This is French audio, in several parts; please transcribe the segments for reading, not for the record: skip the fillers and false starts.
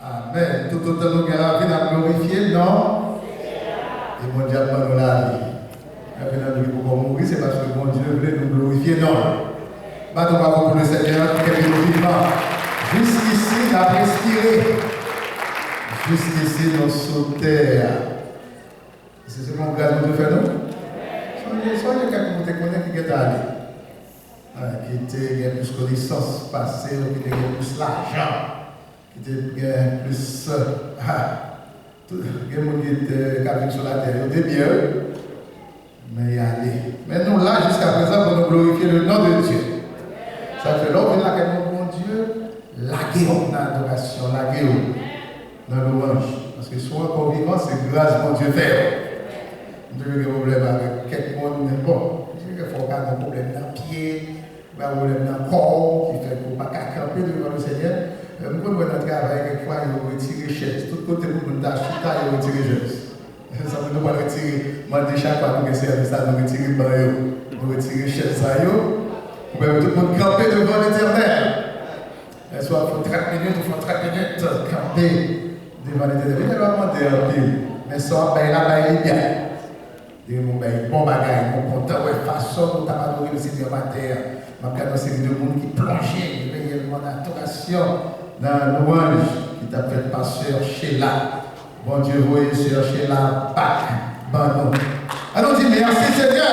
Amen. Tout autant nous avons la vie à glorifier, non? Et mon Dieu a nous la vie. Nous pouvons mourir, c'est parce que mon Dieu voulait nous glorifier, non? Battons pour le Seigneur, qui est vivant. Jusqu'ici, nous avons respiré. Jusqu'ici, nous sommes sur terre. C'est ce qu'on grâce de faire, non? Soyez quelqu'un qui connaît qui est allé. Qui a plus de connaissances passées, qui a plus d'argent, qui a plus. Tout le monde qui est sur la terre, il est bien, mais il y a allé. Mais nous, là, jusqu'à présent, pour nous glorifier le nom de Dieu. Ça fait l'homme là que mon Dieu, laguez-vous dans l'adoration, laguez-vous dans l'orange. Parce que soit encore vivant, c'est grâce mon Dieu fait. Nous avons des problèmes avec quelqu'un, bon, il faut qu'il y ait un problème dans le pied. Un problème dans le corps qui fait qu'on ne peut pas camper devant le Seigneur. Nous pouvons dans le travail, quelquefois, ils vont retirer chaise. Tout côté pour nous d'acheter, ils vont retirer chaise. Ça veut dire qu'on va retirer, demander chaque fois que nous essayons ça, nous retirer bain, nous retirer chaise. Pour que tout le monde camper devant l'Éternel. Soit il faut 30 minutes, il faut 30 minutes camper devant l'Éternel. Il va demander un peu. Mais ça, ben là, il est bien. Bon bagage, bon content, ouais, façon, nous avons adoré le Seigneur ma terre. Je vais une série de monde qui plongeait réellement dans l'adoration, dans l'ouange qui t'a fait pasteur Sheila. Bon Dieu, voyez, sœur Sheila, Pâques, bon. Alors, on dit merci Seigneur.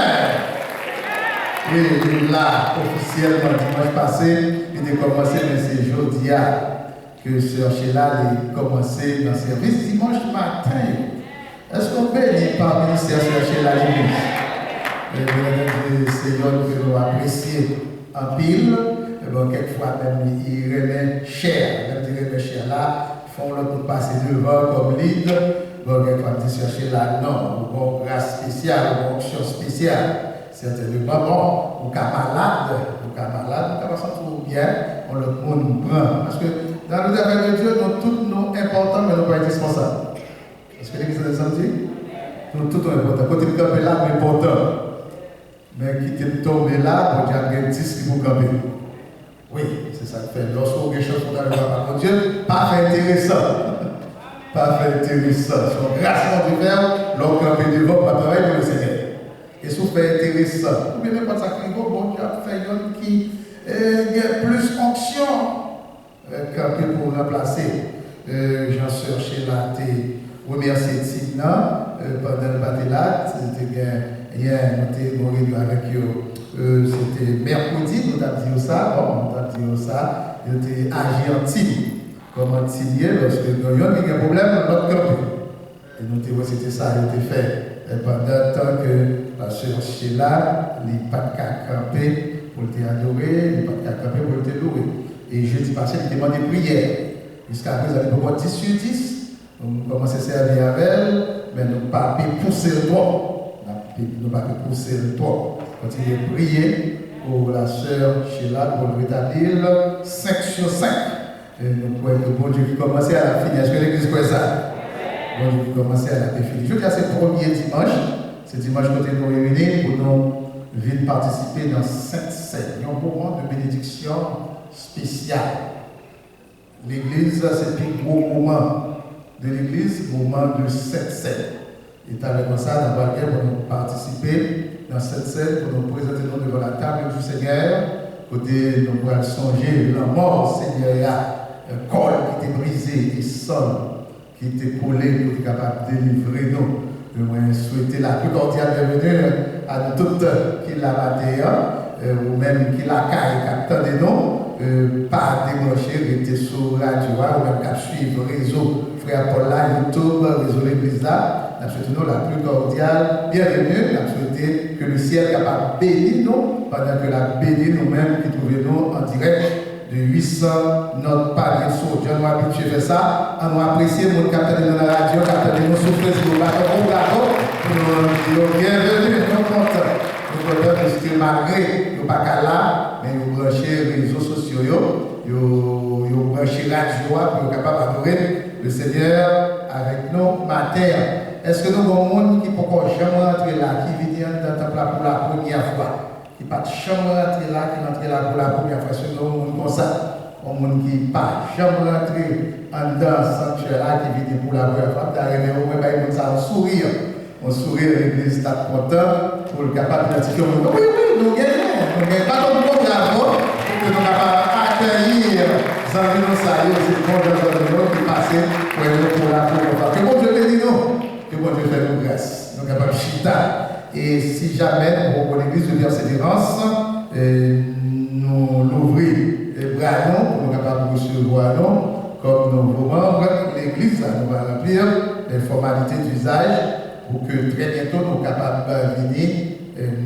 Et là, officiellement, dimanche passé, il a commencé, mais c'est jeudi que sœur Sheila a commencé dans le service dimanche matin. Est-ce qu'on bénit parmi sœur Sheila l'église? Le Seigneur nous fait apprécier en pile, et bon, quelquefois même il remet cher, même il remet cher là, font l'autre passer devant comme lead, bon, quelquefois il dit chercher là, non, bon, grâce spéciale, bon, option spéciale, certainement, bon, ou cas malade, ou cas se sentir bien, on le monde prend, parce que dans les affaires de Dieu, nous tous nous importants, mais nous pas indispensables. Est-ce que l'église a dit? Nous tous nous importants, quand il est là, nous important. Mais qui est tombé là, pour dire qu'il y a 10 qui vont camper. Oui, c'est ça que fait. Lorsqu'on a quelque chose pour aller voir par Dieu, pas fait intéressant. Pas fait intéressant. Sur grâce à Dieu, l'on campe devant, pas travailler pour le Seigneur. Et si on fait intéressant, ou bien même quand ça crie, bon Dieu a fait un qui a plus fonction, camper pour remplacer. J'en cherchais là, remercier Tina pendant le batelat, c'était hier, nous avons avec eux, c'était mercredi, nous avons dit ça, bon, nous avons dit ça, il était Argentine, comme Antillais, parce que nous avons eu un problème dans notre camping. Et nous avons dit c'était ça, il était fait. Et pendant le temps que la sœur Sheila, les pas de camper pour te adorer, les pas de camper pour te louer. Et jeudi passé, il demandé prière. Jusqu'à présent, il y a 10 sur 10. Nous commençons à servir avec elle, mais nous ne pas pousser le toit. Nous ne pas pousser le toit. Continuez à prier pour la sœur Sheila pour le rétablir 5 sur 5. Et nous croyons que bon Dieu qui commence à la finir. Est-ce que l'église croit ça? Bon Dieu qui commence à la finir. Je veux dire, c'est le premier dimanche. C'est dimanche que nous réunis pour nous venir participer dans Sainte Seine. Il y a un moment de bénédiction spéciale. L'église, c'est le gros moment de l'église, moment de Sainte Seine. Et avec ça, nous allons pour nous participer dans cette scène, pour nous présenter devant la table du Seigneur, côté nous allons songer la mort, Seigneur, un corps qui était brisé, et sol qui était collé pour être capable de délivrer nous. Je souhaiter la plus cordiale bienvenue à nous toutes qui la matin, ou même qui la caille, qui attendent nous, pas débrancher, rester sur la radio, ou même qu'à suivre le réseau, Frère Paul là, YouTube, réseau l'église là. Nous souhaitons la plus cordiale bienvenue. Nous souhaitons que le ciel soit capable de bénir nous, pendant que la bénir nous-mêmes qui trouvons nous en direct de 800 notre palier sur Dieu. Nous habitués à faire ça. On nous apprécie, nous captons dans la radio, captons nous sur Facebook, on plateau, pour nous dire bienvenue, nous sommes contents. Nous sommes contents parce que malgré nous pas là, mais nous branchez les réseaux sociaux, nous branchez la radio pour être capable d'adorer le Seigneur avec nous matin. Est-ce que nous avons un monde qui ne peut jamais rentrer là, qui vient dans le temple pour la première fois, qui ne peut jamais rentrer là, qui rentre là pour la première fois? Est-ce que nous avons un monde comme ça? Un monde qui ne peut jamais rentrer en dans sanctuaire qui vient pour la première fois, on sourire. On sourit à l'église, t'as content pour le capable d'identifier. Oui, nous gagnons pas comme nous bravo, que nous capables d'accueillir les amis c'est bon de qui passent pour la première. Que bon Dieu bénisse nous, que bon Dieu fait nous grâce. Nous capables de chita. Et si jamais, pour l'église de Persévérance, nous l'ouvrir les bras pour nous capables de recevoir comme nouveaux membres, l'église, nous va remplir les formalités d'usage. Pour que très bientôt nous soyons capables de venir,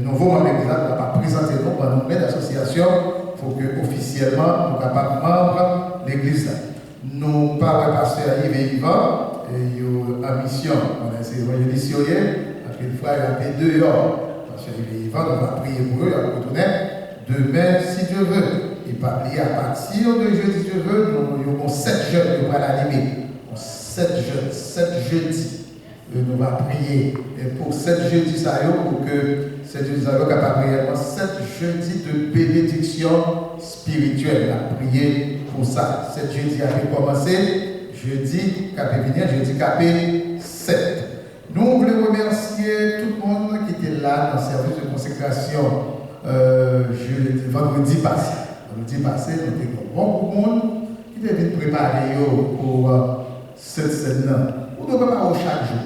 nouveau membres de l'Église, nous capables de présenter nous pour nous mettre l'association, pour que officiellement nous soyons capables de membres de l'Église. Nous parlons pasteur Yves Yvan, il y a une mission, on a essayé de après une fois il y a fait 2 heures. Pasteur Yves Yvan, on va prier pour eux, on va retourner demain si Dieu veut. Et pas oublier à partir de jeudi si Dieu veut, nous avons 7 jeunes qui vont l'animer. 7 jeunes, 7 jeudis. Nous allons prier pour 7 jeudis pour que 7 jeudis capable réellement 7 jeudis de bénédiction spirituelle. On a prié pour ça. 7 jeudis a commencé, jeudi capé venir, jeudi capé 7. Nous voulons remercier tout le monde qui était là dans le service de consécration vendredi passé. Vendredi passé, nous avons beaucoup de monde qui devait préparer pour cette scène-là. On ne peut pas chaque jour.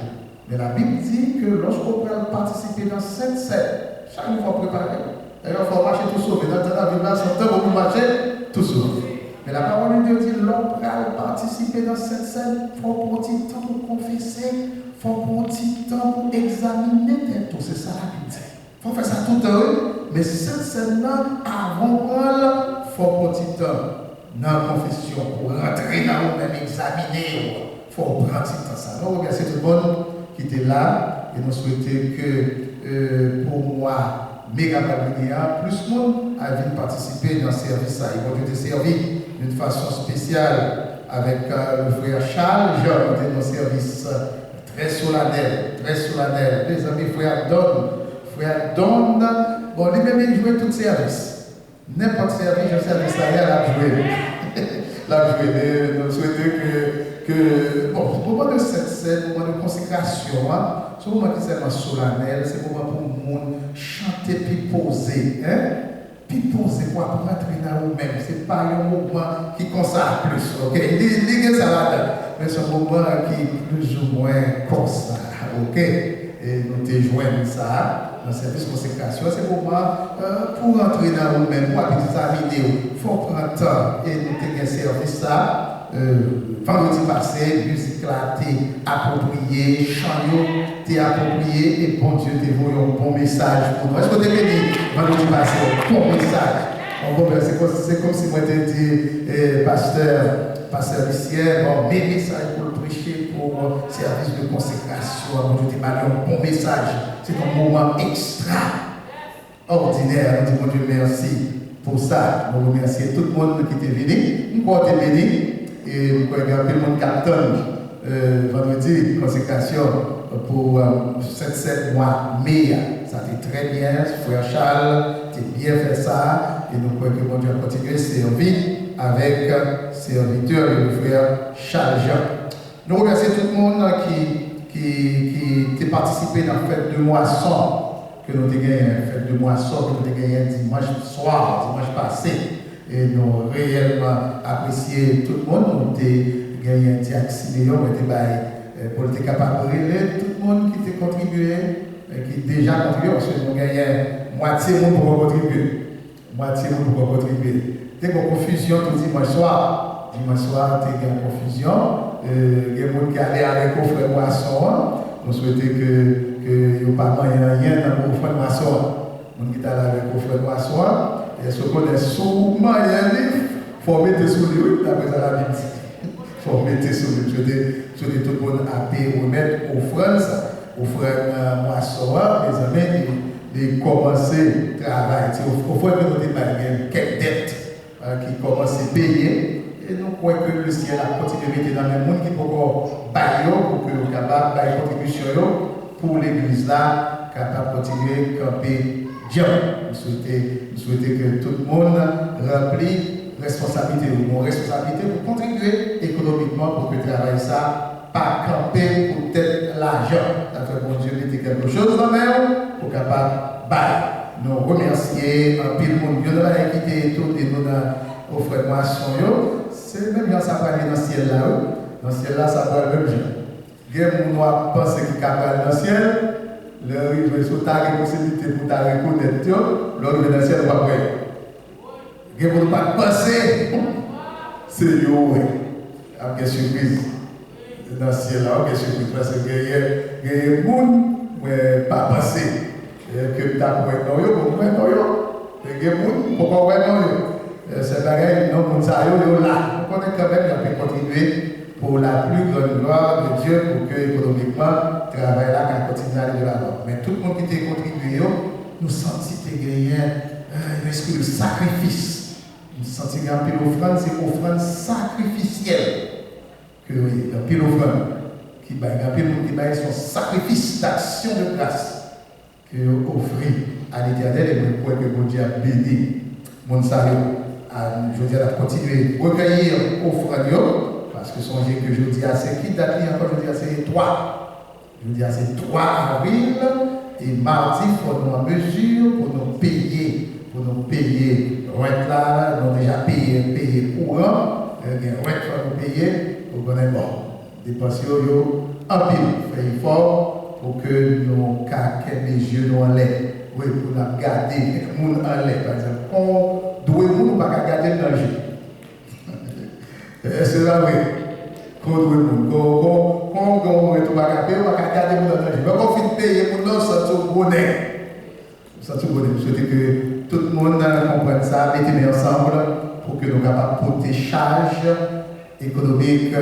Mais la Bible dit que lorsqu'on peut participer dans cette scène, chaque fois préparer. D'ailleurs, il faut marcher tout sauvé. Dans la Bible, c'est un temps où vous marchez tout sauvé. Mais la parole de Dieu dit l'homme peut participer dans cette scène. Il faut prendre du temps pour confesser. Il faut prendre du temps pour examiner tout. C'est ça la Bible dit. Il faut faire ça tout le temps. Mais cette scène-là, avant elle, il faut prendre du temps dans la confession pour rentrer dans nous-mêmes, examiner. Il faut prendre du temps. Ça. Nous remercions tout le monde qui était là et nous souhaitons que pour moi, méga Babylonia, plus de monde a vu participer dans ce service. Ils vont être servis d'une façon spéciale avec le frère Charles. Jean était dans un service très solennel. Les amis, frère Don, bon, lui-même il jouait tout service. N'importe service, je service là, il a joué. Nous souhaitons que, bon, ce moment de cette scène, moment de consécration, ce moment qui est tellement solennel, c'est un moment pour le monde chanter puis poser. Puis poser pour rentrer dans nous-mêmes. Ce n'est pas un moment qui consacre plus. Ok? Il ça va, mais c'est un moment qui est plus ou moins comme ça. Ok? Et nous te joignons ça dans le service de consécration. C'est un moment pour rentrer dans nous-mêmes, pour examiner. Il faut prendre le temps et nous te servi ça. Vendredi passé, musique là, t'es approprié, chant t'es approprié, et bon Dieu, t'es voulu un bon message pour nous. Est-ce que t'es béni? Vendredi passé, un bon message. C'est comme si moi j'étais dit, pasteur Lucier, mes messages pour le prêcher, pour le service de consécration. Bon Dieu, t'es un bon message. C'est un moment extraordinaire. Nous disons Dieu merci pour ça. Nous remercions tout le monde qui était venu. Nous sommes bénis. Et nous avons un peu de monde qui vendredi, consécration pour 7 mois mai. Ça a été très bien, frère Charles, tu as bien fait ça. Et nous croyons que mon Dieu a continué à servir avec serviteur et le frère Charles Jean. Nous remercions tout le monde qui a participé dans la fête de moisson, que nous avons gagné, fête de moisson, que nous avons gagné dimanche soir, dimanche passé. Et nous avons réellement apprécié tout le monde. Nous avons gagné un petit accélération pour être capable de relayer tout le monde qui a contribué, qui a déjà contribué, parce que nous avons gagné moitié de monde pour contribuer. Il y a une confusion tout dimanche soir. Dimanche soir, il y a une confusion. Il y a des gens qui allaient avec le frère Moisson. Nous souhaitons que il n'y ait pas rien dans le frère Moisson. Les gens qui allaient avec le frère Moisson. Et ce qu'on est souvent, il faut mettre sur lui, d'après la Bible. Il faut mettre sur lui. Je dis tout le monde à payer, remettre aux frères Moisson, les amis, de commencer à travailler. Au frère que nous avons quelques dettes qui commencent à payer. Et nous croyons que le ciel a continué à mettre dans le monde qui peut encore bailler pour que nous soyons capables de faire une contribution pour l'église là, capable de continuer à camper. Nous souhaitons que tout le monde remplisse responsabilité ou mon responsabilité pour contribuer économiquement pour que le travail ça pas camper pour peut-être l'argent. Ça fait bon Dieu mettez quelque chose dans l'air pour capable bailler. Nous remercier un pile monde qui a quitté tout et nous au formation c'est même bien ça va aller dans le ciel là. Dans le ciel là ça va le même genre. Quelqu'un nous pense qu'il capable dans le ciel, le résultat a possibilité pour ta reconnaître l'autre dans le ciel va pas. Quelqu'un ne pas penser c'est yo avec surprise. Dans le ciel là, ok, surprise parce que il y a des gens qui pas penser que tu as pour être non, pour être non, il y a des gens pour être non. C'est pareil, non, pour ça, là. On connaît quand même, il peut contribuer pour la plus grande gloire de Dieu pour que économiquement, le travail là can continuer à aller de l'avant. Mais tout le monde qui t'a contribué, nous sentons que tu as un esprit de sacrifice. Nous sentons que l'offrande, c'est une offrande sacrificielle. Que oui, un pile offrande qui baille son sacrifice d'action de grâce que offrit à l'Éternel et nous croyons que mon Dieu a béni mon salut. Je veux dire, à continuer à recueillir offrande parce que songez que je dis à c'est qui date encore, je dis à c'est 3. Je dis à c'est 3 avril et mardi, il faut nous en mesure pour nous payer. Rent là, nous avons déjà payé courant, rent faut nous payer. Pour qu'on ait bon. Dépenser en pile, faire effort pour que nous caquons les yeux nous en l'air. Oui, pour nous garder les gens en l'air. Par exemple, on doit nous pas garder le danger. C'est là, oui. Quand on doit nous, quand on retrouve à caper, on va garder le danger. Mais quand on finit de payer pour nous, ça se bonnet. Ça se bonnet. Je souhaite que tout le monde comprenne ça, mettez-les ensemble pour que nous soyons capables de porter charge économique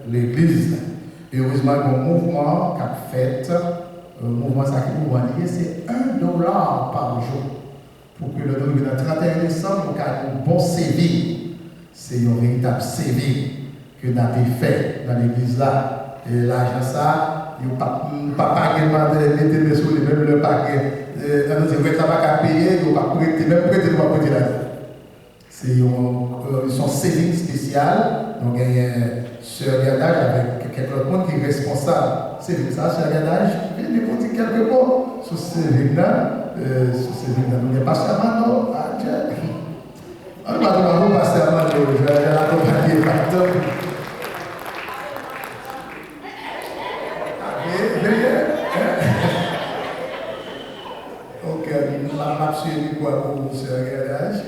l'Église. Et heureusement, le mouvement qu'a fait, le mouvement sacré lié, c'est $1 par jour. Pour que le 31 décembre, nous ayons un bon CV. C'est un véritable CV que nous avons fait dans l'Église là. Et l'argent ça, il n'y a pas de sur les mêmes le paquet. Dans nos événements, pas payer, il n'y a pas prêter, même prêter, il ne va pas prêter là. C'est son saving spécial. Donc, il y a Sœur Gardage avec quelqu'un d'autre qui est responsable. C'est ça, Sœur Gardage, il vient de dire quelques mots sur ce saving-là. Il n'y a pas seulement, non. On va demander pas seulement, je vais l'accompagner le pasteur. Ok, je vais m'absolument pour Sœur Gardage.